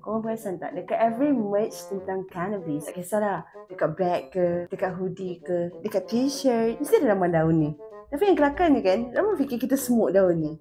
Korang perasan tak? Dekat every merch tentang cannabis, tak kisahlah dekat bag ke, dekat hoodie ke, dekat t-shirt, mesti ada nama daun ni. Tapi yang kelakarnya kan, ramai fikir kita smoke daun ni.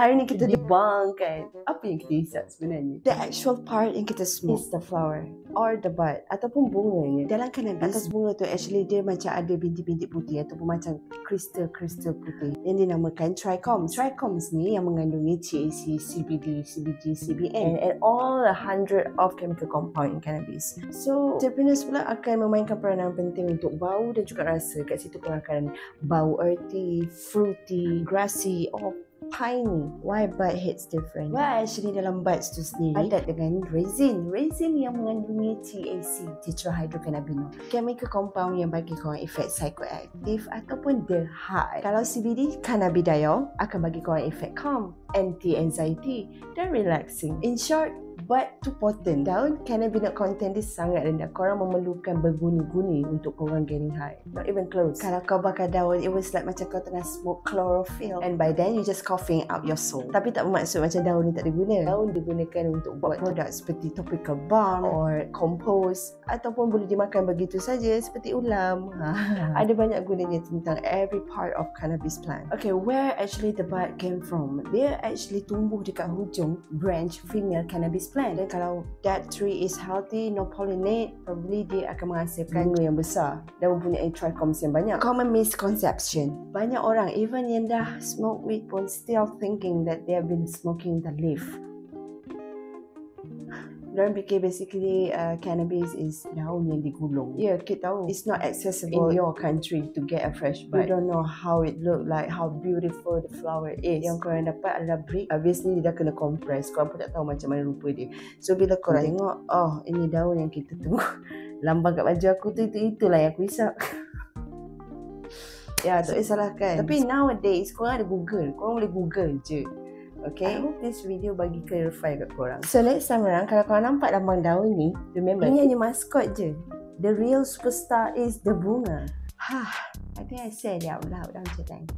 Hari ni kita debunk kan apa yang kita hisap sebenarnya. The actual part yang kita smoke is the flower or the bud ataupun bunganya. Dalam cannabis, atas bunga tu actually dia macam ada bintik-bintik putih ataupun macam kristal-kristal putih yang dinamakan trichomes. Trichomes ni yang mengandungi THC, CBD, CBG, CBN and all 100 of chemical compound in cannabis. So terpenulis pula akan memainkan peranan penting untuk bau dan juga rasa. Kat situ korang akan bau earthy, fruity, grassy, or piney. Why bud hits different? Well, actually dalam buds tu sendiri ada dengan resin. Resin yang mengandungi THC, tetrahydrocannabinol, chemical compound yang bagi korang efek psychoactive ataupun the high. Kalau CBD, cannabidiol, akan bagi korang efek calm, anti-anxiety dan relaxing. In short, bud tu potent. Daun cannabinoid content dia sangat rendah. Korang memerlukan berguni-guni untuk korang getting high. Not even close. Kalau kau bakar daun, it was like macam kau tengah smoke chlorophyll. And by then, you just coughing out your soul. Tapi tak bermaksud macam daun ni tak ada guna. Daun digunakan untuk buat produk seperti topical balm or compost ataupun boleh dimakan begitu saja seperti ulam. Ada banyak gunanya tentang every part of cannabis plant. Okay, where actually the bud came from? Dia actually tumbuh dekat hujung branch female cannabis plant. Dan kalau that tree is healthy, no pollinate, probably dia akan menghasilkan bunga yang besar dan mempunyai trichomes yang banyak. Common misconception. Banyak orang, even yang dah smoke weed pun still thinking that they have been smoking the leaf. Diorang fikir basically cannabis is daun yang digulung. Yeah, kita tahu it's not accessible in your country to get a fresh bud. You don't know how it look like, how beautiful the flower is. Yang korang dapat adalah brick. Obviously dia dah kena compress. Korang pun tak tahu macam mana rupa dia. So bila korang tengok, oh ini daun yang kita tunggu. Lambang kat baju aku tu, itulah yang aku hisap. Ya, tak boleh salahkan. Tapi nowadays korang ada Google. Korang boleh Google je. Okay, I hope this video bagi clarify kat korang. So next time around, kalau korang nampak lambang daun ni, remember, ini hanya maskot je. The real superstar is the bunga. I think I said it out loud, don't you think?